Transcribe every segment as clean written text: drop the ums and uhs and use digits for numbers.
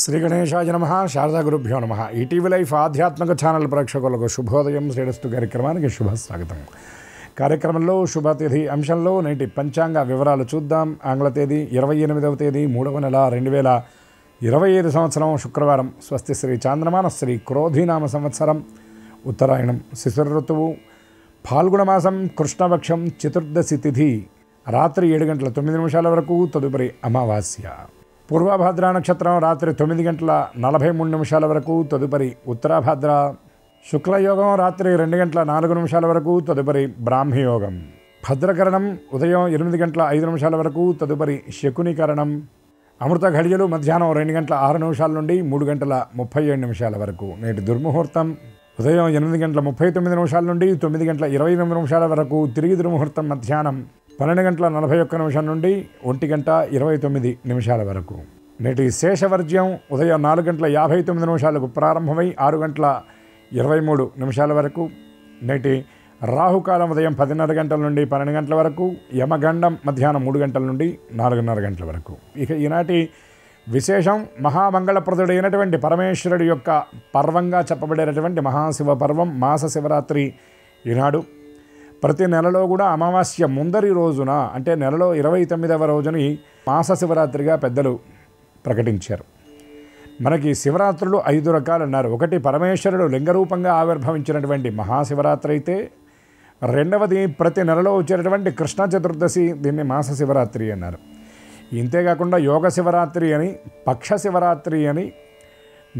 శ్రీ గణేశాయ నమః. శారదా గురుభ్యో నమః. ఈటీవీ లైఫ్ ఆధ్యాత్మిక ఛానల్ ప్రేక్షకులకు శుభోదయం శ్రేణస్తు కార్యక్రమానికి శుభ స్వాగతం. కార్యక్రమంలో శుభతిథి అంశంలో నేటి పంచాంగ వివరాలు చూద్దాం. ఆంగ్ల తేదీ 28వ తేదీ 3వ నెల 2025 సంవత్సరం శుక్రవారం. స్వస్తి శ్రీ చాంద్రమాన శ్రీ క్రోధినామ సంవత్సరం, ఉత్తరాయణం, శిశిర ఋతువు, ఫాల్గుణ మాసం, కృష్ణపక్షం, చతుర్దశి తిథి రాత్రి 7 గంటల 9 నిమిషాల వరకు, తదుపరి అమావాస్య. పూర్వభాద్ర నక్షత్రం రాత్రి 9 గంటల 43 నిమిషాల వరకు, తదుపరి ఉత్తరాభాద్ర. శుక్లయోగం రాత్రి 2 గంటల 4 నిమిషాల వరకు, తదుపరి బ్రాహ్మయోగం. భద్రకరణం ఉదయం 8 గంటల 5 నిమిషాల వరకు, తదుపరి శకునికరణం. అమృత ఘడియలు మధ్యాహ్నం 2 గంటల 6 నిమిషాల నుండి 3 గంటల 37 నిమిషాల వరకు. నేటి దుర్ముహూర్తం ఉదయం 8 గంటల 39 నిమిషాల నుండి 9 గంటల 28 నిమిషాల వరకు. తిరిగి దుర్ముహూర్తం మధ్యాహ్నం 12 గంటల 41 నిమిషాల నుండి 1 గంట 29 నిమిషాల వరకు. నేటి శేషవర్జ్యం ఉదయం 4 గంటల 59 నిమిషాలకు ప్రారంభమై 6 గంటల 23 నిమిషాల వరకు. నేటి రాహుకాలం ఉదయం 10:30 గంటల నుండి 12 గంటల వరకు. యమగండం మధ్యాహ్నం 3 గంటల నుండి 4:30 గంటల వరకు. ఇక ఈనాటి విశేషం, మహామంగళప్రదుడైనటువంటి పరమేశ్వరుడి యొక్క పర్వంగా చెప్పబడేటటువంటి మహాశివ పర్వం, మాస శివరాత్రి ఈనాడు. ప్రతి నెలలో కూడా అమావాస్య ముందరి రోజున, అంటే నెలలో 29వ రోజుని మాస శివరాత్రిగా పెద్దలు ప్రకటించారు. మనకి శివరాత్రులు 5 రకాలు అన్నారు. ఒకటి పరమేశ్వరుడు లింగరూపంగా ఆవిర్భవించినటువంటి మహాశివరాత్రి అయితే, రెండవది ప్రతి నెలలో వచ్చేటటువంటి కృష్ణ చతుర్దశి, దీన్ని మాస శివరాత్రి అన్నారు. ఇంతేకాకుండా యోగ శివరాత్రి అని, పక్ష శివరాత్రి అని,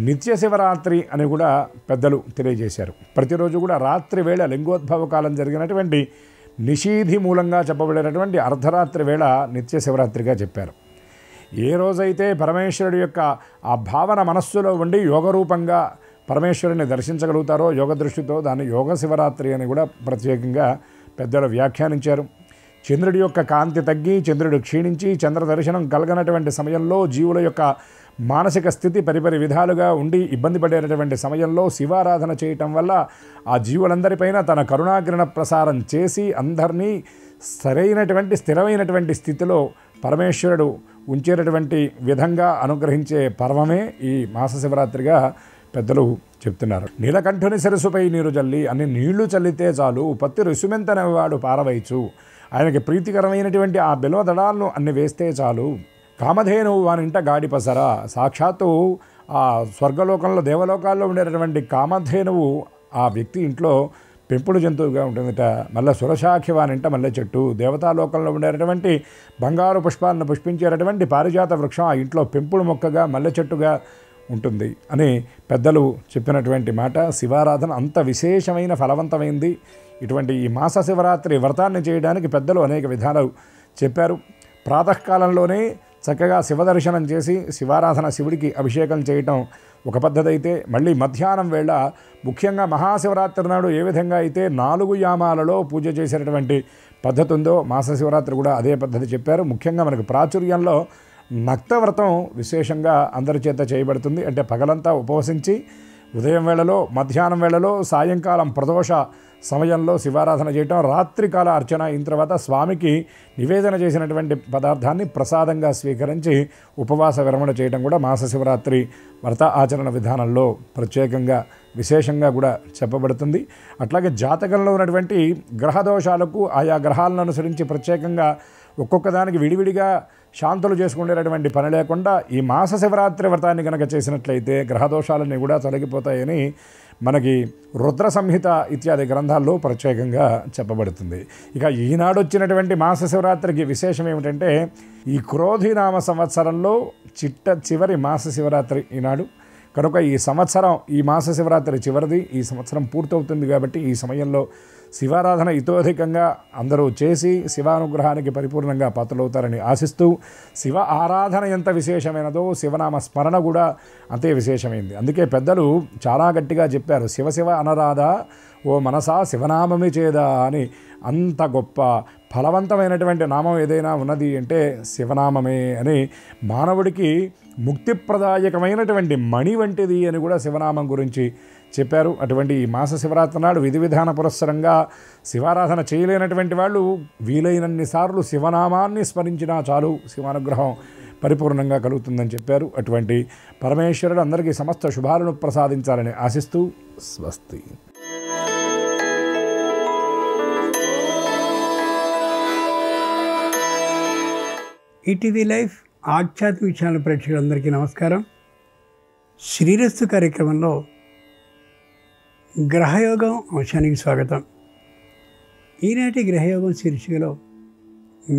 నిత్య శివరాత్రి అని కూడా పెద్దలు తెలియజేశారు. ప్రతిరోజు కూడా రాత్రి వేళ లింగోద్భవ కాలం జరిగినటువంటి నిషీధి మూలంగా చెప్పబడినటువంటి అర్ధరాత్రి వేళ నిత్య శివరాత్రిగా చెప్పారు. ఏ రోజైతే పరమేశ్వరుడి యొక్క ఆ భావన మనస్సులో ఉండి యోగరూపంగా పరమేశ్వరుని దర్శించగలుగుతారో యోగ దృష్టితో, దాన్ని యోగ శివరాత్రి అని కూడా ప్రత్యేకంగా పెద్దలు వ్యాఖ్యానించారు. చంద్రుడి యొక్క కాంతి తగ్గి, చంద్రుడు క్షీణించి, చంద్ర దర్శనం కలగనటువంటి సమయంలో, జీవుల యొక్క మానసిక స్థితి పరిపరి విధాలుగా ఉండి ఇబ్బంది పడేటటువంటి సమయంలో శివారాధన చేయటం వల్ల ఆ జీవులందరిపైన తన కరుణాకిరణ ప్రసారం చేసి అందరినీ సరైనటువంటి స్థిరమైనటువంటి స్థితిలో పరమేశ్వరుడు ఉంచేటటువంటి విధంగా అనుగ్రహించే పర్వమే ఈ మాస శివరాత్రిగా పెద్దలు చెప్తున్నారు. నీలకంఠుని శిరసుపై నీరు చల్లి అన్ని నీళ్లు చల్లితే చాలు, పత్తి రుసుమెంతనేవాడు పారవైచు, ఆయనకి ప్రీతికరమైనటువంటి ఆ బిల్వ దళాలను అన్ని వేస్తే చాలు. కామధేనువు వానింట గాడిపసరా, సాక్షాత్తు ఆ స్వర్గలోకంలో దేవలోకాల్లో ఉండేటటువంటి కామధేనువు ఆ వ్యక్తి ఇంట్లో పెంపుడు జంతువుగా ఉంటుందట. మళ్ళీ సురశాఖి వానింట మల్లె చెట్టు, దేవతాలోకంలో ఉండేటటువంటి బంగారు పుష్పాలను పుష్పించేటటువంటి పారిజాత వృక్షం ఆ ఇంట్లో పెంపుడు మొక్కగా మల్లె చెట్టుగా ఉంటుంది అని పెద్దలు చెప్పినటువంటి మాట. శివారాధన అంత విశేషమైన ఫలవంతమైంది. ఇటువంటి ఈ మాస శివరాత్రి వ్రతాన్ని చేయడానికి పెద్దలు అనేక విధాలు చెప్పారు. ప్రాతకాలంలోనే చక్కగా శివదర్శనం చేసి శివారాధన, శివుడికి అభిషేకం చేయటం ఒక పద్ధతి అయితే, మళ్ళీ మధ్యాహ్నం వేళ ముఖ్యంగా మహాశివరాత్రి నాడు ఏ విధంగా అయితే 4 యామాలలో పూజ చేసేటటువంటి పద్ధతి ఉందో, మాస శివరాత్రి కూడా అదే పద్ధతి చెప్పారు. ముఖ్యంగా మనకు ప్రాచుర్యంలో నక్తవ్రతం విశేషంగా అందరి చేత చేయబడుతుంది. అంటే పగలంతా ఉపవసించి ఉదయం వేళలో, మధ్యాహ్నం వేళలో, సాయంకాలం ప్రదోష సమయంలో శివారాధన చేయటం, రాత్రికాల అర్చన అయిన తర్వాత స్వామికి నివేదన చేసినటువంటి పదార్థాన్ని ప్రసాదంగా స్వీకరించి ఉపవాస విరమణ చేయడం కూడా మాస శివరాత్రి వ్రత ఆచరణ విధానంలో ప్రత్యేకంగా విశేషంగా కూడా చెప్పబడుతుంది. అట్లాగే జాతకంలో ఉన్నటువంటి గ్రహదోషాలకు ఆయా గ్రహాలను అనుసరించి ప్రత్యేకంగా ఒక్కొక్క దానికి విడివిడిగా శాంతులు చేసుకునేటటువంటి పని లేకుండా ఈ మాస శివరాత్రి వ్రతాన్ని కనుక చేసినట్లయితే గ్రహదోషాలన్నీ కూడా తొలగిపోతాయని మనకి రుద్ర సంహిత ఇత్యాది గ్రంథాల్లో ప్రత్యేకంగా చెప్పబడుతుంది. ఇక ఈనాడు వచ్చినటువంటి మాస శివరాత్రికి విశేషం ఏమిటంటే, ఈ క్రోధినామ సంవత్సరంలో చివరి మాస శివరాత్రి ఈనాడు కనుక ఈ సంవత్సరం, ఈ మాస శివరాత్రి చివరిది, ఈ సంవత్సరం పూర్తవుతుంది. కాబట్టి ఈ సమయంలో శివారాధన ఇతోధికంగా అందరూ చేసి శివానుగ్రహానికి పరిపూర్ణంగా పాత్రలవుతారని ఆశిస్తూ, శివ ఆరాధన ఎంత విశేషమైనదో శివనామ స్మరణ కూడా అంతే విశేషమైంది. అందుకే పెద్దలు చాలా గట్టిగా చెప్పారు, శివ శివ అనరాధా ఓ మనసా శివనామమే చేదా అని. అంత గొప్ప ఫలవంతమైనటువంటి నామం ఏదైనా ఉన్నది అంటే శివనామమే అని, మానవుడికి ముక్తిప్రదాయకమైనటువంటి మణి వంటిది అని కూడా శివనామం గురించి చెప్పారు. అటువంటి ఈ మాస శివరాత్రి నాడు విధి విధాన పురస్సరంగా శివారాధన చేయలేనటువంటి వాళ్ళు వీలైనన్ని సార్లు శివనామాన్ని స్మరించినా చాలు, శివానుగ్రహం పరిపూర్ణంగా కలుగుతుందని చెప్పారు. అటువంటి పరమేశ్వరుడు అందరికీ సమస్త శుభాలను ప్రసాదించాలని ఆశిస్తూ స్వస్తి. ఈటీవీ లైఫ్ ఆధ్యాత్మిక ఛానల్ ప్రేక్షకులందరికీ నమస్కారం. శ్రీరస్తు కార్యక్రమంలో గ్రహయోగం అంశానికి స్వాగతం. ఈనాటి గ్రహయోగం శీర్షికలో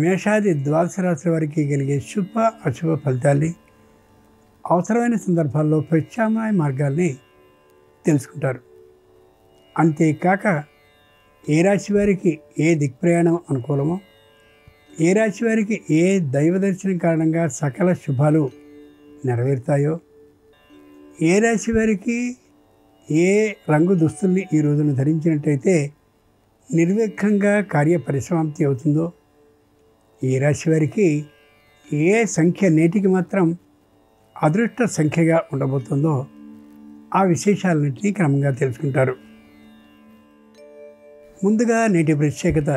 మేషాది ద్వాదశ రాశుల వారికి కలిగే శుభ అశుభ ఫలితాల్ని, అవసరమైన సందర్భాల్లో ప్రత్యామ్నాయ మార్గాల్ని తెలుసుకుంటారు. అంతేకాక ఏ రాశి వారికి ఏ దిక్ప్రయాణం అనుకూలమో, ఏ రాశి వారికి ఏ దైవ దర్శనం కారణంగా సకల శుభాలు నెరవేరుతాయో, ఏ రాశి వారికి ఏ రంగు దుస్తుల్ని ఈ రోజున ధరించినట్టయితే నిర్విఘ్నంగా కార్య పరిసమాప్తి అవుతుందో, ఏ రాశి వారికి ఏ సంఖ్య నేటికి మాత్రం అదృష్ట సంఖ్యగా ఉండబోతుందో ఆ విశేషాలన్నింటినీ క్రమంగా తెలుసుకుంటారు. ముందుగా నేటి ప్రత్యేకత,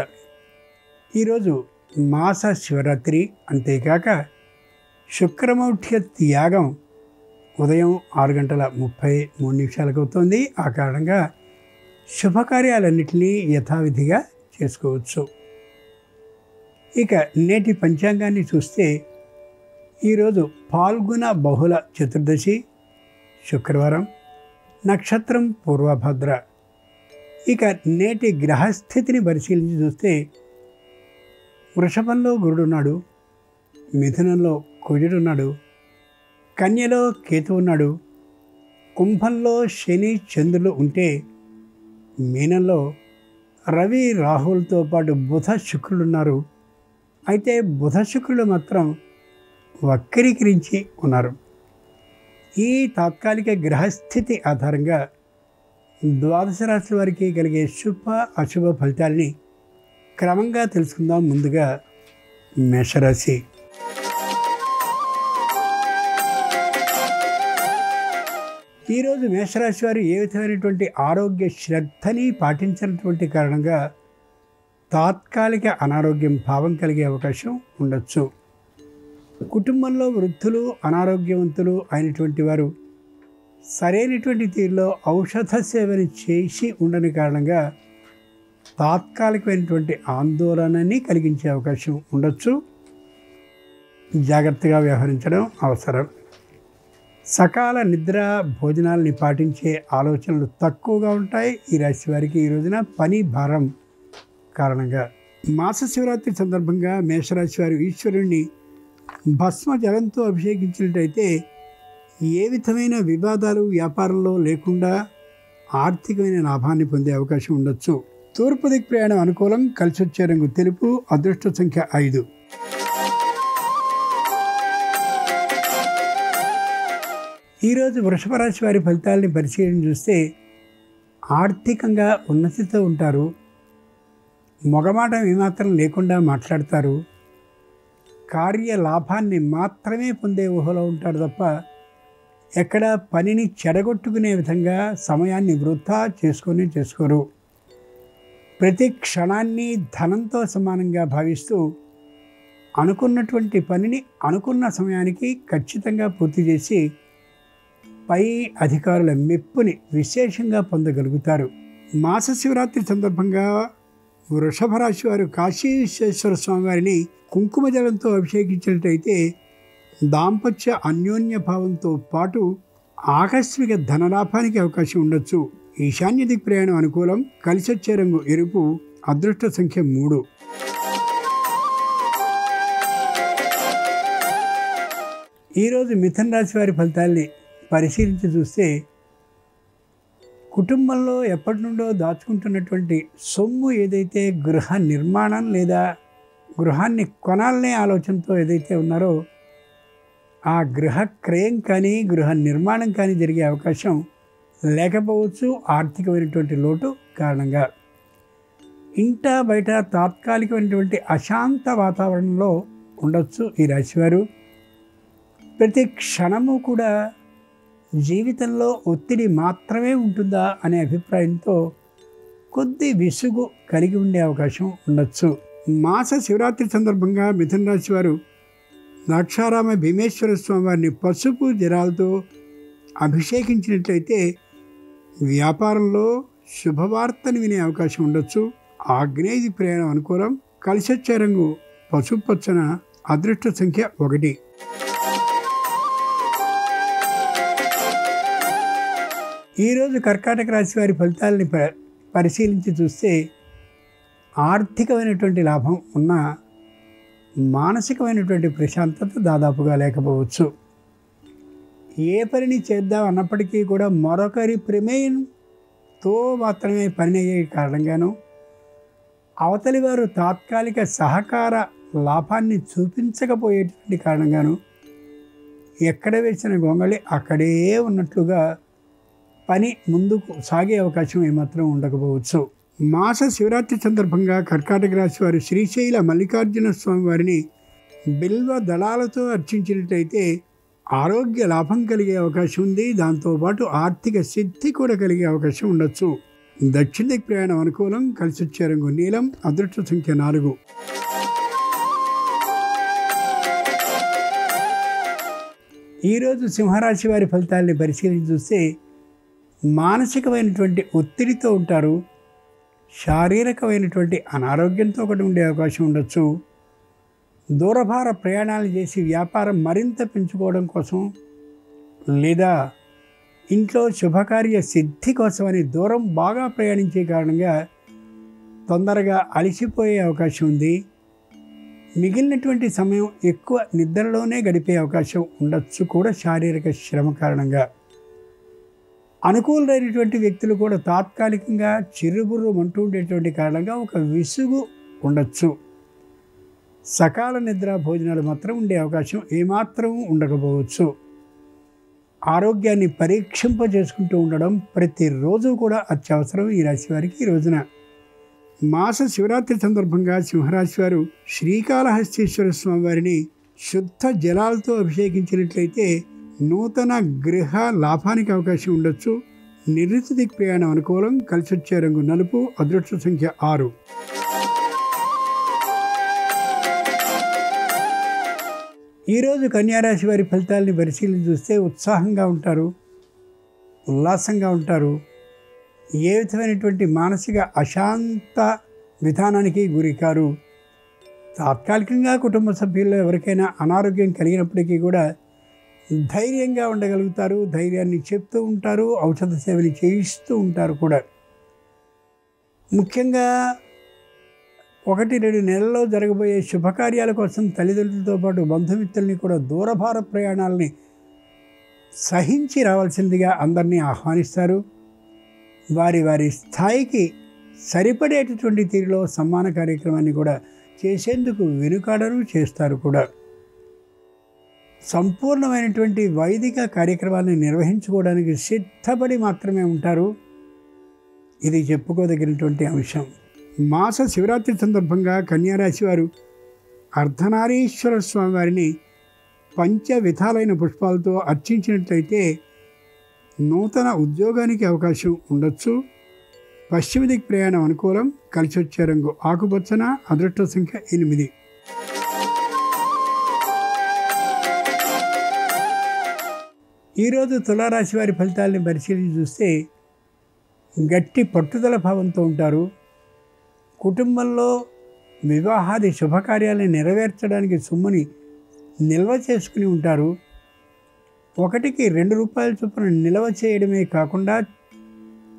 ఈరోజు మాస శివరాత్రి. అంతేకాక శుక్రమౌఢ్య త్యాగం ఉదయం 6:33 అవుతుంది. ఆ కారణంగా శుభకార్యాలన్నింటినీ యథావిధిగా చేసుకోవచ్చు. ఇక నేటి పంచాంగాన్ని చూస్తే ఈరోజు పాల్గొన బహుళ చతుర్దశి, శుక్రవారం, నక్షత్రం పూర్వభద్ర. ఇక నేటి గ్రహస్థితిని పరిశీలించి చూస్తే వృషభంలో గురుడున్నాడు, మిథునంలో కుజుడున్నాడు, కన్యలో కేతు ఉన్నాడు, కుంభంలో శని చంద్రులు ఉంటే మీనంలో రవి రాహులతో పాటు బుధ శుక్రులు ఉన్నారు. అయితే బుధ శుక్రులు మాత్రం వక్రీకరించి ఉన్నారు. ఈ తాత్కాలిక గ్రహస్థితి ఆధారంగా ద్వాదశ రాశుల వారికి కలిగే శుభ అశుభ ఫలితాల్ని క్రమంగా తెలుసుకుందాం. ముందుగా మేషరాశి. ఈరోజు మేషరాశి వారు ఏ విధమైనటువంటి ఆరోగ్య శ్రద్ధని పాటించినటువంటి కారణంగా తాత్కాలిక అనారోగ్యం భావం కలిగే అవకాశం ఉండొచ్చు. కుటుంబంలో వృద్ధులు, అనారోగ్యవంతులు అయినటువంటి వారు సరైనటువంటి తీరులో ఔషధ సేవని చేసి ఉండని కారణంగా తాత్కాలికమైనటువంటి ఆందోళనని కలిగించే అవకాశం ఉండొచ్చు. జాగ్రత్తగా వ్యవహరించడం అవసరం. సకాల నిద్ర, భోజనాలని పాటించే ఆలోచనలు తక్కువగా ఉంటాయి ఈ రాశి వారికి ఈ రోజున పని భారం కారణంగా. మాస శివరాత్రి సందర్భంగా మేషరాశి వారు ఈశ్వరుణ్ణి భస్మ జలంతో అభిషేకించినట్టయితే ఏ విధమైన వివాదాలు వ్యాపారంలో లేకుండా ఆర్థికమైన లాభాన్ని పొందే అవకాశం ఉండొచ్చు. తూర్పు దిక్ ప్రయాణం అనుకూలం. కలిసొచ్చే రంగు తెలుపు. అదృష్ట సంఖ్య 5. ఈరోజు వృషభ రాశి వారి ఫలితాలని పరిశీలన చూస్తే ఆర్థికంగా ఉన్నతితో ఉంటారు. మొగమాట ఏమాత్రం లేకుండా మాట్లాడతారు. కార్య లాభాన్ని మాత్రమే పొందే ఊహలో ఉంటారు తప్ప ఎక్కడ పనిని చెడగొట్టుకునే విధంగా సమయాన్ని వృధా చేసుకోరు. ప్రతి క్షణాన్ని ధనంతో సమానంగా భావిస్తూ అనుకున్నటువంటి పనిని అనుకున్న సమయానికి ఖచ్చితంగా పూర్తి చేసి పై అధికారుల మెప్పుని విశేషంగా పొందగలుగుతారు. మాస శివరాత్రి సందర్భంగా వృషభ రాశి వారు కాశీ విశ్వేశ్వర స్వామి వారిని కుంకుమ జలంతో అభిషేకించినట్టయితే దాంపత్య అన్యోన్య భావంతో పాటు ఆకస్మిక ధనలాభానికి అవకాశం ఉండొచ్చు. ఈశాన్య దిక్ ప్రయాణం అనుకూలం. కలిసొచ్చే రంగు ఎరుపు. అదృష్ట సంఖ్య 3. ఈరోజు మిథున రాశి వారి ఫలితాల్ని పరిశీలించి చూస్తే కుటుంబంలో ఎప్పటి నుండో దాచుకుంటున్నటువంటి సొమ్ము ఏదైతే గృహ నిర్మాణం లేదా గృహాన్ని కొనాలనే ఆలోచనతో ఏదైతే ఉన్నారో ఆ గృహ క్రయం కానీ గృహ నిర్మాణం కానీ జరిగే అవకాశం లేకపోవచ్చు. ఆర్థికమైనటువంటి లోటు కారణంగా ఇంట బయట తాత్కాలికమైనటువంటి అశాంత వాతావరణంలో ఉండొచ్చు ఈ రాశివారు. ప్రతి క్షణము కూడా జీవితంలో ఒత్తిడి మాత్రమే ఉంటుందా అనే అభిప్రాయంతో కొద్ది విసుగు కలిగి ఉండే అవకాశం ఉండొచ్చు. మాస శివరాత్రి సందర్భంగా మిథున రాశి వారు ద్రాక్షారామ భీమేశ్వర స్వామి వారిని పసుపు జలాలతో అభిషేకించినట్లయితే వ్యాపారంలో శుభవార్తను వినే అవకాశం ఉండొచ్చు. ఆగ్నేయ ప్రయాణం అనుకూలం. కలిసొచ్చే రంగు పసుపు పచ్చన. అదృష్ట సంఖ్య 1. ఈరోజు కర్కాటక రాశి వారి ఫలితాలని పరిశీలించి చూస్తే ఆర్థికమైనటువంటి లాభం ఉన్న మానసికమైనటువంటి ప్రశాంతత దాదాపుగా లేకపోవచ్చు. ఏ పనిని చేద్దాం అన్నప్పటికీ కూడా మరొకరి ప్రమేయంతో మాత్రమే పని అయ్యే కారణంగాను అవతలి వారు తాత్కాలిక సహకార లాభాన్ని చూపించకపోయేటువంటి కారణంగాను ఎక్కడ వేసిన గొంగళి అక్కడే ఉన్నట్లుగా పని ముందుకు సాగే అవకాశం ఏమాత్రం ఉండకపోవచ్చు. మాస శివరాత్రి సందర్భంగా కర్కాటక రాశి వారు శ్రీశైల మల్లికార్జున స్వామి వారిని బిల్వ దళాలతో అర్చించినట్లయితే ఆరోగ్య లాభం కలిగే అవకాశం ఉంది. దాంతోపాటు ఆర్థిక సిద్ధి కూడా కలిగే అవకాశం ఉండొచ్చు. దక్షిణ దిక్ ప్రయాణం అనుకూలం. కలిసొచ్చే రంగు నీలం. అదృష్ట సంఖ్య 4. ఈరోజు సింహరాశి వారి ఫలితాలని పరిశీలించి చూస్తే మానసికమైనటువంటి ఒత్తిడితో ఉంటారు. శారీరకమైనటువంటి అనారోగ్యంతో ఒకటి ఉండే అవకాశం ఉండొచ్చు. దూరభార ప్రయాణాలు చేసి వ్యాపారం మరింత పెంచుకోవడం కోసం లేదా ఇంట్లో శుభకార్య సిద్ధి కోసమని దూరం బాగా ప్రయాణించే కారణంగా తొందరగా అలసిపోయే అవకాశం ఉంది. మిగిలినటువంటి సమయం ఎక్కువ నిద్రలోనే గడిపే అవకాశం ఉండొచ్చు కూడా శారీరక శ్రమ కారణంగా. అనుకూలమైనటువంటి వ్యక్తులు కూడా తాత్కాలికంగా చిరుబుర్రు అంటూ ఉండేటువంటి కారణంగా ఒక విసుగు ఉండొచ్చు. సకాల నిద్ర భోజనాలు మాత్రం ఉండే అవకాశం ఏమాత్రం ఉండకపోవచ్చు. ఆరోగ్యాన్ని పరీక్షింపజేసుకుంటూ ఉండడం ప్రతిరోజు కూడా అత్యవసరం ఈ రాశి వారికి. ఈ రోజున మాస శివరాత్రి సందర్భంగా సింహరాశి వారు శ్రీకాళహస్తీశ్వర స్వామి వారిని శుద్ధ జలాలతో అభిషేకించినట్లయితే నూతన గృహ లాభానికి అవకాశం ఉండొచ్చు. నిర్ణీత దిక్ ప్రయాణం అనుకూలం. కలిసొచ్చే రంగు నలుపు. అదృష్ట సంఖ్య 6. ఈరోజు కన్యారాశి వారి ఫలితాలని పరిశీలించి చూస్తే ఉత్సాహంగా ఉంటారు, ఉల్లాసంగా ఉంటారు. ఏ విధమైనటువంటి మానసిక అశాంత విధానానికి గురికారు. తాత్కాలికంగా కుటుంబ సభ్యుల్లో ఎవరికైనా అనారోగ్యం కలిగినప్పటికీ కూడా ధైర్యంగా ఉండగలుగుతారు. ధైర్యాన్ని చెప్తూ ఉంటారు. ఔషధ సేవని చేయిస్తూ ఉంటారు కూడా. ముఖ్యంగా 1-2 నెలల్లో జరగబోయే శుభకార్యాల కోసం తల్లిదండ్రులతో పాటు బంధుమిత్రుల్ని కూడా దూరభార ప్రయాణాలని సహించి రావాల్సిందిగా అందరినీ ఆహ్వానిస్తారు. వారి వారి స్థాయికి సరిపడేటటువంటి తీరులో సమ్మాన కార్యక్రమాన్ని కూడా చేసేందుకు వెనుకాడరు, చేస్తారు కూడా. సంపూర్ణమైనటువంటి వైదిక కార్యక్రమాన్ని నిర్వహించుకోవడానికి సిద్ధపడి మాత్రమే ఉంటారు. ఇది చెప్పుకోదగినటువంటి అంశం. మాస శివరాత్రి సందర్భంగా కన్యారాశి వారు అర్ధనారీశ్వర స్వామి వారిని పంచ విధాలైన పుష్పాలతో అర్చించినట్లయితే నూతన ఉద్యోగానికి అవకాశం ఉండొచ్చు. పశ్చిమ దిక్ ప్రయాణం అనుకూలం. కలిసొచ్చే రంగు ఆకుపచ్చన. అదృష్ట సంఖ్య 8. ఈరోజు తులారాశి వారి ఫలితాలని పరిశీలించి చూస్తే గట్టి పట్టుదల భావంతో ఉంటారు. కుటుంబంలో వివాహాది శుభకార్యాలను నెరవేర్చడానికి సొమ్ముని నిల్వ చేసుకుని ఉంటారు. 1కి 2 రూపాయల చొప్పున నిల్వ చేయడమే కాకుండా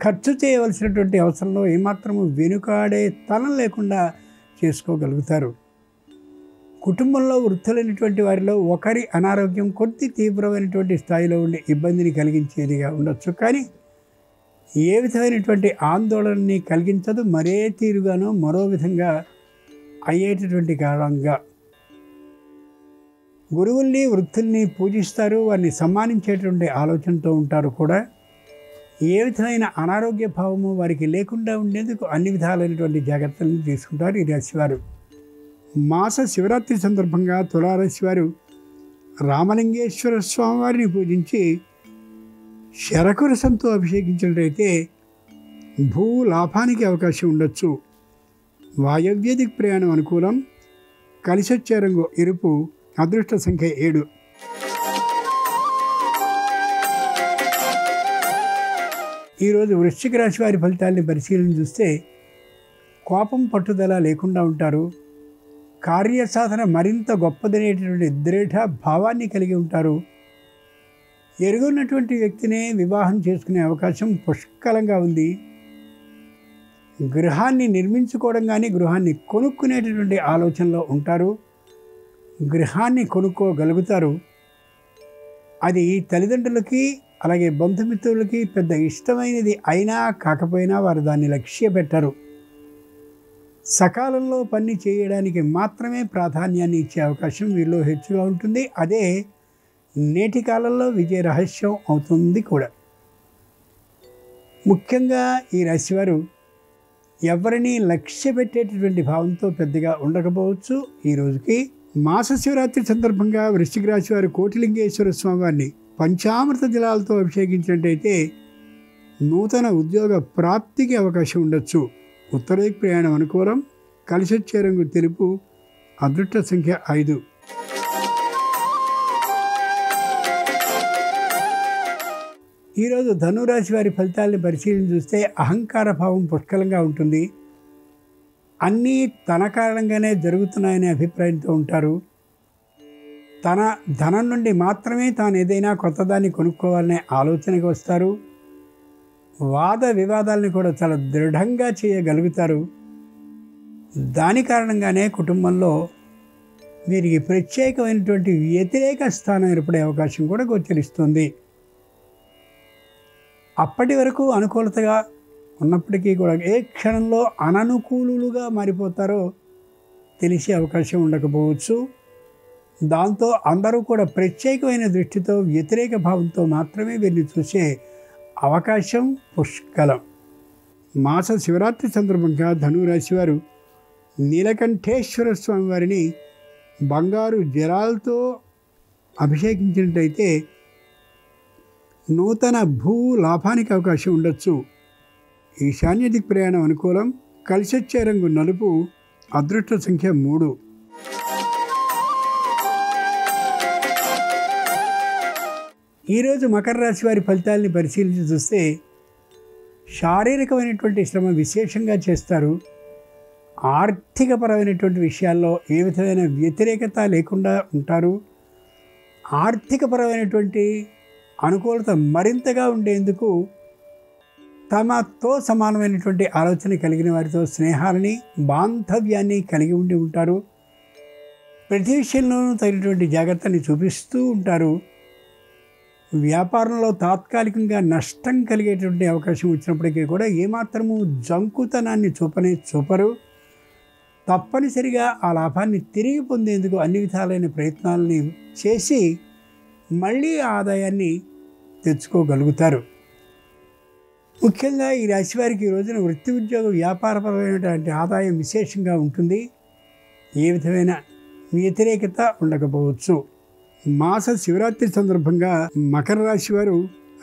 ఖర్చు చేయవలసినటువంటి అవసరంలో ఏమాత్రము వెనుకాడే తలం లేకుండా చేసుకోగలుగుతారు. కుటుంబంలో వృద్ధులైనటువంటి వారిలో ఒకరి అనారోగ్యం కొద్ది తీవ్రమైనటువంటి స్థాయిలో ఉండే ఇబ్బందిని కలిగించేదిగా ఉండొచ్చు. కానీ ఏ విధమైనటువంటి ఆందోళనని కలిగించదు. మరే తీరుగానో మరో విధంగా అయ్యేటటువంటి కారణంగా గురువుల్ని వృద్ధుల్ని పూజిస్తారు. వారిని సన్మానించేటువంటి ఆలోచనతో ఉంటారు కూడా. ఏ విధమైన అనారోగ్య భావము వారికి లేకుండా ఉండేందుకు అన్ని విధాలైనటువంటి జాగ్రత్తలను తీసుకుంటారు ఈ రాశివారు. మాస శివరాత్రి సందర్భంగా తులారాశి వారు రామలింగేశ్వర స్వామివారిని పూజించి శరకురసంతో అభిషేకించినట్లయితే భూ లాభానికి అవకాశం ఉండొచ్చు. వాయవ్య దిక్ ప్రయాణం అనుకూలం. కలిసొచ్చే రంగు ఎరుపు. అదృష్ట సంఖ్య 7. ఈరోజు వృశ్చిక రాశి వారి ఫలితాలని పరిశీలన చూస్తే కోపం పట్టుదల లేకుండా ఉంటారు. కార్యసాధన మరింత గొప్పదనేటటువంటి దృఢ భావాన్ని కలిగి ఉంటారు. ఎరుగున్నటువంటి వ్యక్తినే వివాహం చేసుకునే అవకాశం పుష్కలంగా ఉంది. గృహాన్ని నిర్మించుకోవడం కానీ గృహాన్ని కొనుక్కునేటటువంటి ఆలోచనలో ఉంటారు. గృహాన్ని కొనుక్కోగలుగుతారు. అది తల్లిదండ్రులకి అలాగే బంధుమిత్రులకి పెద్ద ఇష్టమైనది అయినా కాకపోయినా వారు దాన్ని లక్ష్య పెట్టరు. సకాలంలో పని చేయడానికి మాత్రమే ప్రాధాన్యాన్ని ఇచ్చే అవకాశం వీరిలో హెచ్చుగా ఉంటుంది. అదే నేటి కాలంలో విజయ రహస్యం అవుతుంది కూడా. ముఖ్యంగా ఈ రాశివారు ఎవరిని లక్ష్య పెట్టేటటువంటి భావంతో పెద్దగా ఉండకపోవచ్చు. ఈ రోజుకి మాస శివరాత్రి సందర్భంగా వృశ్చిక రాశి వారు కోటిలింగేశ్వర స్వామివారిని పంచామృత జలాలతో అభిషేకించినట్టయితే నూతన ఉద్యోగ ప్రాప్తికి అవకాశం ఉండొచ్చు. ఉత్తర దిక్కు ప్రయాణం అనుకూలం. కలిసొచ్చే రంగు తెలుపు. అదృష్ట సంఖ్య 5. ఈరోజు ధనురాశి వారి ఫలితాలను పరిశీలన చూస్తే అహంకార భావం పుష్కలంగా ఉంటుంది. అన్నీ తన కారణంగానే జరుగుతున్నాయనే అభిప్రాయంతో ఉంటారు. తన ధనం నుండి మాత్రమే తాను ఏదైనా కొత్తదాన్ని కొనుక్కోవాలనే ఆలోచనకు వస్తారు. వాద వివాదాలను కూడా చాలా దృఢంగా చేయగలుగుతారు. దాని కారణంగానే కుటుంబంలో వీరికి ప్రత్యేకమైనటువంటి వ్యతిరేక స్థానం ఏర్పడే అవకాశం కూడా గోచరిస్తుంది. అప్పటి వరకు అనుకూలతగా ఉన్నప్పటికీ కూడా ఏ క్షణంలో అననుకూలుగా మారిపోతారో తెలిసే అవకాశం ఉండకపోవచ్చు. దాంతో అందరూ కూడా ప్రత్యేకమైన దృష్టితో వ్యతిరేక భావంతో మాత్రమే వీరిని చూసే అవకాశం పుష్కలం. మాస శివరాత్రి సందర్భంగా ధనురాశి వారు నీలకంఠేశ్వర స్వామి వారిని బంగారు జలాలతో అభిషేకించినట్టయితే నూతన భూ లాభానికి అవకాశం ఉండొచ్చు. ఈశాన్య దిక్ ప్రయాణం అనుకూలం. కలిసొచ్చే రంగు నలుపు. అదృష్ట సంఖ్య 3. ఈరోజు మకర రాశి వారి ఫలితాలని పరిశీలించి చూస్తే శారీరకమైనటువంటి శ్రమ విశేషంగా చేస్తారు. ఆర్థికపరమైనటువంటి విషయాల్లో ఏ విధమైన వ్యతిరేకత లేకుండా ఉంటారు. ఆర్థికపరమైనటువంటి అనుకూలత మరింతగా ఉండేందుకు తమతో సమానమైనటువంటి ఆలోచన కలిగిన వారితో స్నేహాలని బాంధవ్యాన్ని కలిగి ఉండి ఉంటారు. ప్రతి విషయంలోనూ తగినటువంటి జాగ్రత్తని చూపిస్తూ ఉంటారు. వ్యాపారంలో తాత్కాలికంగా నష్టం కలిగేటువంటి అవకాశం వచ్చినప్పటికీ కూడా ఏమాత్రము జంకుతనాన్ని చూపరు. తప్పనిసరిగా ఆ లాభాన్ని తిరిగి పొందేందుకు అన్ని విధాలైన ప్రయత్నాలని చేసి మళ్ళీ ఆదాయాన్ని తెచ్చుకోగలుగుతారు. ముఖ్యంగా ఈ రాశి వారికి ఈ రోజున వృత్తి ఉద్యోగ వ్యాపారపరమైనటువంటి ఆదాయం విశేషంగా ఉంటుంది. ఏ విధమైన వ్యతిరేకత ఉండకపోవచ్చు. మాస శివరాత్రి సందర్భంగా మకర రాశి వారు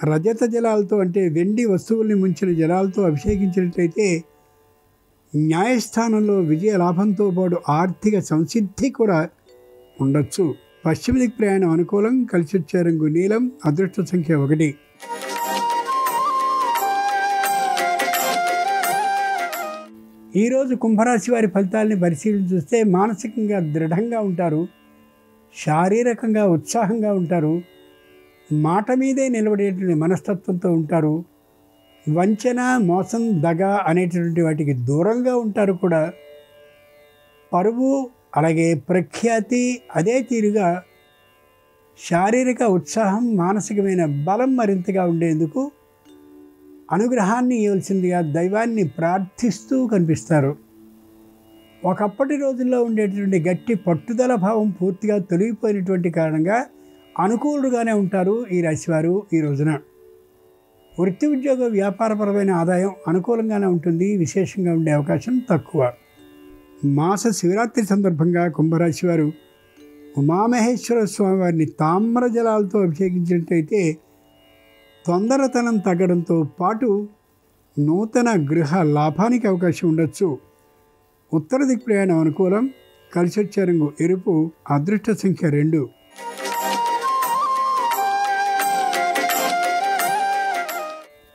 రజత జలాలతో అంటే వెండి వస్తువుల్ని ముంచిన జలాలతో అభిషేకించినట్లయితే న్యాయస్థానంలో విజయ లాభంతో పాటు ఆర్థిక సంసిద్ధి కూడా ఉండొచ్చు. పశ్చిమ దిక్ ప్రయాణం అనుకూలం. కలిసొచ్చే రంగు నీలం. అదృష్ట సంఖ్య 1. ఈరోజు కుంభరాశి వారి ఫలితాలని పరిశీలన చూస్తే మానసికంగా దృఢంగా ఉంటారు. శారీరకంగా ఉత్సాహంగా ఉంటారు. మాట మీదే నిలబడేటువంటి మనస్తత్వంతో ఉంటారు. వంచన, మోసం, దగ అనేటటువంటి వాటికి దూరంగా ఉంటారు కూడా. పరువు అలాగే ప్రఖ్యాతి అదే తీరుగా శారీరక ఉత్సాహం, మానసికమైన బలం మరింతగా ఉండేందుకు అనుగ్రహాన్ని ఇవ్వాల్సిందిగా దైవాన్ని ప్రార్థిస్తూ కనిపిస్తారు. ఒకప్పటి రోజుల్లో ఉండేటువంటి గట్టి పట్టుదల భావం పూర్తిగా తొలగిపోయినటువంటి కారణంగా అనుకూలుగానే ఉంటారు ఈ రాశివారు ఈ రోజున. వృత్తి ఉద్యోగ వ్యాపారపరమైన ఆదాయం అనుకూలంగానే ఉంటుంది. విశేషంగా ఉండే అవకాశం తక్కువ. మాస శివరాత్రి సందర్భంగా కుంభరాశి వారు ఉమామహేశ్వర స్వామి వారిని తామ్ర జలాలతో అభిషేకించినట్టయితే తొందరతనం తగ్గడంతో పాటు నూతన గృహ లాభానికి అవకాశం ఉండొచ్చు. ఉత్తర దిక్ ప్రయాణం అనుకూలం. కలిసొచ్చే రంగు ఎరుపు, అదృష్ట సంఖ్య 2.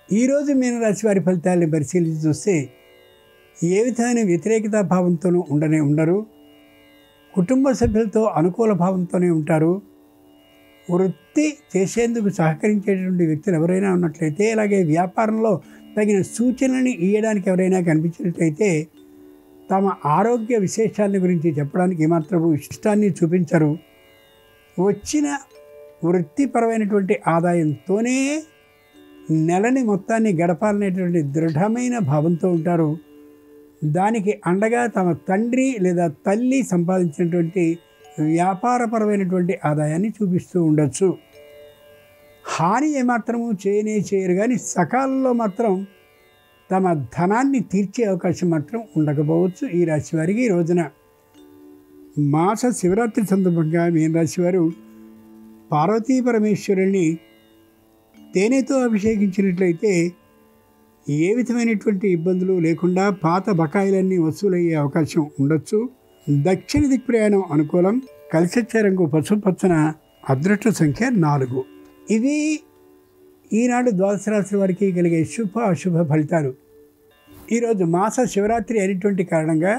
ఈరోజు మీనరాశి వారి ఫలితాలను పరిశీలించి చూస్తే ఏ విధమైన వ్యతిరేకతా భావంతోనూ ఉండరు. కుటుంబ సభ్యులతో అనుకూల భావంతోనే ఉంటారు. వృత్తి చేసేందుకు సహకరించేటువంటి వ్యక్తులు ఎవరైనా ఉన్నట్లయితే, అలాగే వ్యాపారంలో తగిన సూచనని ఇవ్వడానికి ఎవరైనా కనిపించినట్లయితే తమ ఆరోగ్య విశేషాల గురించి చెప్పడానికి ఏమాత్రము ఇష్టాన్ని చూపించరు. వచ్చిన వృత్తిపరమైనటువంటి ఆదాయంతోనే నెలని మొత్తాన్ని గడపాలనేటువంటి దృఢమైన భావంతో ఉంటారు. దానికి అండగా తమ తండ్రి లేదా తల్లి సంపాదించినటువంటి వ్యాపారపరమైనటువంటి ఆదాయాన్ని చూపిస్తూ ఉండొచ్చు. హాని ఏమాత్రము చేయరు, కానీ సకాలంలో మాత్రం తమ ధనాన్ని తీర్చే అవకాశం మాత్రం ఉండకపోవచ్చు ఈ రాశి వారికి. ఈ రోజున మాస శివరాత్రి సందర్భంగా మీనరాశి వారు పార్వతీ పరమేశ్వరుని తేనెతో అభిషేకించినట్లయితే ఏ విధమైనటువంటి ఇబ్బందులు లేకుండా పాత బకాయిలన్నీ వసూలయ్యే అవకాశం ఉండొచ్చు. దక్షిణ దిక్ ప్రయాణం అనుకూలం. కలిసొచ్చే రంగు పసుపచ్చన, అదృష్ట సంఖ్య 4. ఇవి ఈనాడు ద్వాదశ రాశుల వారికి కలిగే శుభ అశుభ ఫలితాలు. ఈరోజు మాస శివరాత్రి అయినటువంటి కారణంగా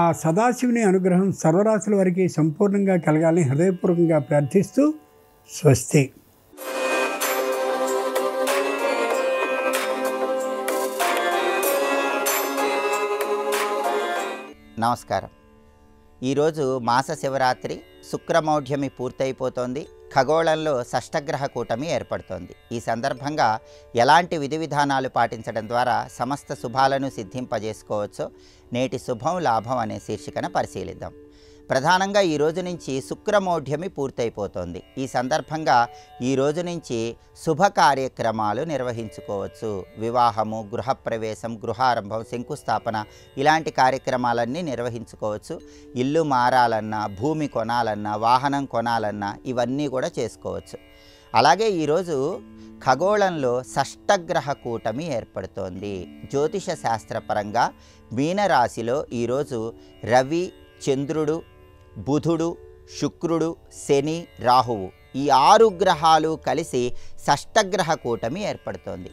ఆ సదాశివుని అనుగ్రహం సర్వరాశుల వారికి సంపూర్ణంగా కలగాలని హృదయపూర్వకంగా ప్రార్థిస్తూ స్వస్తి. నమస్కారం. ఈరోజు మాస శివరాత్రి, శుక్రమౌఢ్యమి పూర్తయిపోతోంది. ఖగోళంలో షష్టగ్రహ కూటమి ఏర్పడుతోంది. ఈ సందర్భంగా ఎలాంటి విధి విధానాలు పాటించడం ద్వారా సమస్త శుభాలను సిద్ధింపజేసుకోవచ్చో నేటి శుభం లాభం అనే శీర్షికన పరిశీలిద్దాం. ప్రధానంగా ఈ రోజు నుంచి శుక్రమౌఢ్యమి పూర్తయిపోతోంది. ఈ సందర్భంగా ఈ రోజు నుంచి శుభ కార్యక్రమాలు నిర్వహించుకోవచ్చు. వివాహము, గృహప్రవేశం, గృహారంభం, శంకుస్థాపన ఇలాంటి కార్యక్రమాలన్నీ నిర్వహించుకోవచ్చు. ఇల్లు మారాలన్నా, భూమి కొనాలన్నా, వాహనం కొనాలన్నా ఇవన్నీ కూడా చేసుకోవచ్చు. అలాగే ఈరోజు ఖగోళంలో షష్టగ్రహ కూటమి ఏర్పడుతోంది. జ్యోతిష శాస్త్రపరంగా మీనరాశిలో ఈరోజు రవి, చంద్రుడు, బుధుడు, శుక్రుడు, శని, రాహువు ఈ 6 గ్రహాలు కలిసి షష్టగ్రహ కూటమి ఏర్పడుతోంది.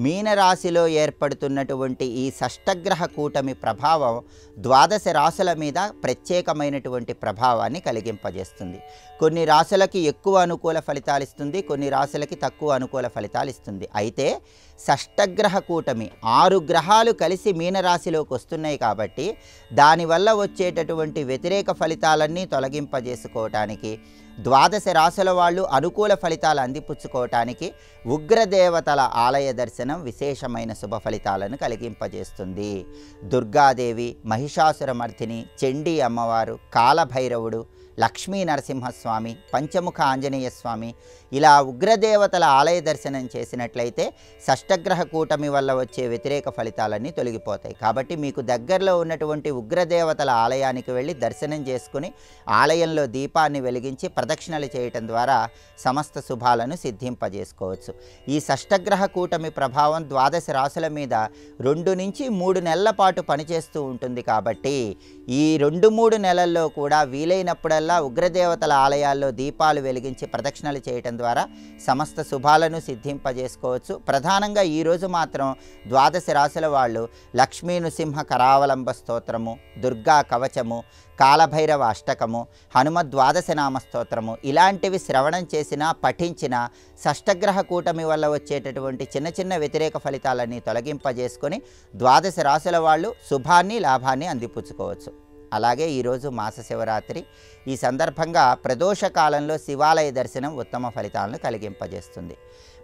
మీనరాశిలో ఏర్పడుతున్నటువంటి ఈ షష్టగ్రహ కూటమి ప్రభావం ద్వాదశ రాశుల మీద ప్రత్యేకమైనటువంటి ప్రభావాన్ని కలిగింపజేస్తుంది. కొన్ని రాశులకి ఎక్కువ అనుకూల ఫలితాలు ఇస్తుంది, కొన్ని రాశులకి తక్కువ అనుకూల ఫలితాలు ఇస్తుంది. అయితే షష్టగ్రహ కూటమి 6 గ్రహాలు కలిసి మీనరాశిలోకి వస్తున్నాయి కాబట్టి దానివల్ల వచ్చేటటువంటి వ్యతిరేక ఫలితాలన్నీ తొలగింపజేసుకోవటానికి, ద్వాదశ రాశుల వాళ్ళు అనుకూల ఫలితాలు అందిపుచ్చుకోవటానికి ఉగ్రదేవతల ఆలయ దర్శనం విశేషమైన శుభ ఫలితాలను కలిగింపజేస్తుంది. దుర్గాదేవి, మహిషాసురమర్ధిని, చండీ అమ్మవారు, కాలభైరవుడు, లక్ష్మీ నరసింహస్వామి, పంచముఖ ఆంజనేయ స్వామి ఇలా ఉగ్రదేవతల ఆలయ దర్శనం చేసినట్లయితే షష్టగ్రహ కూటమి వల్ల వచ్చే వ్యతిరేక ఫలితాలన్నీ తొలగిపోతాయి. కాబట్టి మీకు దగ్గరలో ఉన్నటువంటి ఉగ్రదేవతల ఆలయానికి వెళ్ళి దర్శనం చేసుకుని ఆలయంలో దీపాన్ని వెలిగించి ప్రదక్షిణలు చేయటం ద్వారా సమస్త శుభాలను సిద్ధింపజేసుకోవచ్చు. ఈ షష్టగ్రహ కూటమి ప్రభావం ద్వాదశ రాశుల మీద 2 నుంచి 3 నెలల పాటు పనిచేస్తూ ఉంటుంది. కాబట్టి ఈ 2-3 నెలల్లో కూడా వీలైనప్పుడల్లా ఉగ్రదేవతల ఆలయాల్లో దీపాలు వెలిగించి ప్రదక్షిణలు చేయటం ద్వారా సమస్త శుభాలను సిద్ధింపజేసుకోవచ్చు. ప్రధానంగా ఈరోజు మాత్రం ద్వాదశ రాశుల వాళ్ళు లక్ష్మీ నృసింహ కరావలంబ స్తోత్రము, దుర్గా కవచము, కాలభైరవ అష్టకము, హనుమద్వాదశ నామ స్తోత్రము ఇలాంటివి శ్రవణం చేసినా పఠించినా షష్టగ్రహ కూటమి వల్ల వచ్చేటటువంటి చిన్న చిన్న వ్యతిరేక ఫలితాలన్నీ తొలగింపజేసుకొని ద్వాదశ రాశుల వాళ్ళు శుభాన్ని లాభాన్ని అందిపుచ్చుకోవచ్చు. అలాగే ఈరోజు మాస శివరాత్రి. ఈ సందర్భంగా ప్రదోష కాలంలో శివాలయ దర్శనం ఉత్తమ ఫలితాలను కలిగింపజేస్తుంది.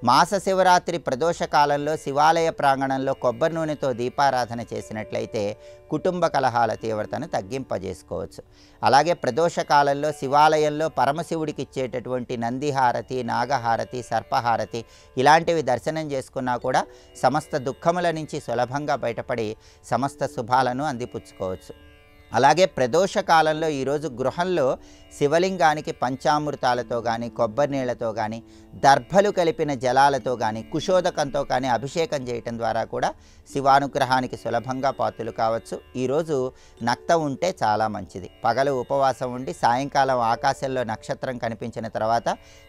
మాస శివరాత్రి ప్రదోష కాలంలో శివాలయ ప్రాంగణంలో కొబ్బరి నూనెతో దీపారాధన చేసినట్లయితే కుటుంబ కలహాల తీవ్రతను తగ్గింపజేసుకోవచ్చు. అలాగే ప్రదోష కాలంలో శివాలయంలో పరమశివుడికి ఇచ్చేటటువంటి నందిహారతి, నాగహారతి, సర్పహారతి ఇలాంటివి దర్శనం చేసుకున్నా కూడా సమస్త దుఃఖముల నుంచి సులభంగా బయటపడి సమస్త శుభాలను అందిపుచ్చుకోవచ్చు. అలాగే ప్రదోష కాలంలో ఈరోజు గృహంలో శివలింగానికి పంచామృతాలతో కానీ కొబ్బరి నీళ్లతో కానీ దర్భలు కలిపిన జలాలతో కానీ కుశోదకంతో కానీ అభిషేకం చేయటం ద్వారా కూడా శివానుగ్రహానికి సులభంగా పాత్రలు కావచ్చు. ఈరోజు నక్తం ఉంటే చాలా మంచిది. పగలు ఉపవాసం ఉండి సాయంకాలం ఆకాశంలో నక్షత్రం కనిపించిన తర్వాత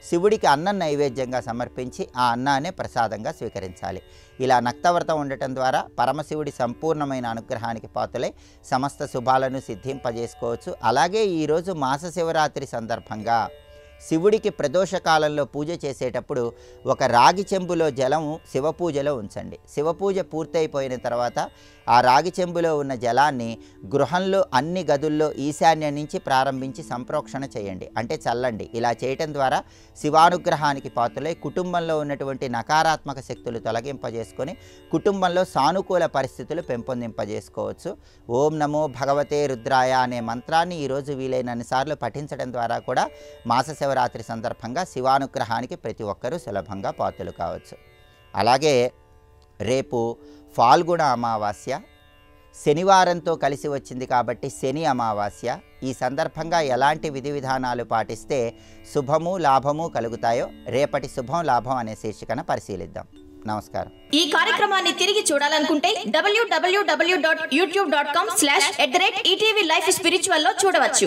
శివుడికి అన్నం నైవేద్యంగా సమర్పించి ఆ అన్నాన్ని ప్రసాదంగా స్వీకరించాలి. ఇలా నక్తవ్రతం ఉండటం ద్వారా పరమశివుడి సంపూర్ణమైన అనుగ్రహానికి పాత్రలై సమస్త శుభాలను సిద్ధింపజేసుకోవచ్చు. అలాగే ఈరోజు మాస శివరాత్రి సందర్భంగా శివుడికి ప్రదోషకాలంలో పూజ చేసేటప్పుడు ఒక రాగి చెంబులో జలం శివపూజలో ఉంచండి. శివపూజ పూర్తయిపోయిన తర్వాత ఆ రాగి చెంబులో ఉన్న జలాన్ని గృహంలో అన్ని గదుల్లో ఈశాన్యం నుంచి ప్రారంభించి సంప్రోక్షణ చేయండి, అంటే చల్లండి. ఇలా చేయటం ద్వారా శివానుగ్రహానికి పాత్రలై కుటుంబంలో ఉన్నటువంటి నకారాత్మక శక్తులు తొలగింపజేసుకొని కుటుంబంలో సానుకూల పరిస్థితులు పెంపొందింపజేసుకోవచ్చు. ఓం నమో భగవతే రుద్రాయ అనే మంత్రాన్ని ఈరోజు వీలైనన్నిసార్లు పఠించడం ద్వారా కూడా మాస శివరాత్రి సందర్భంగా శివానుగ్రహానికి ప్రతి ఒక్కరూ సులభంగా పాత్రలు కావచ్చు. అలాగే రేపు ఫాల్గుణ అమావాస్య శనివారంతో కలిసి వచ్చింది కాబట్టి శని అమావాస్య. ఈ సందర్భంగా ఎలాంటి విధి విధానాలు పాటిస్తే శుభము లాభము కలుగుతాయో రేపటి శుభం లాభం అనే శీర్షికన పరిశీలిద్దాం. నమస్కారం. ఈ కార్యక్రమాన్ని తిరిగి చూడాలనుకుంటే www.youtube.com/ETV Life Spiritual లో చూడవచ్చు.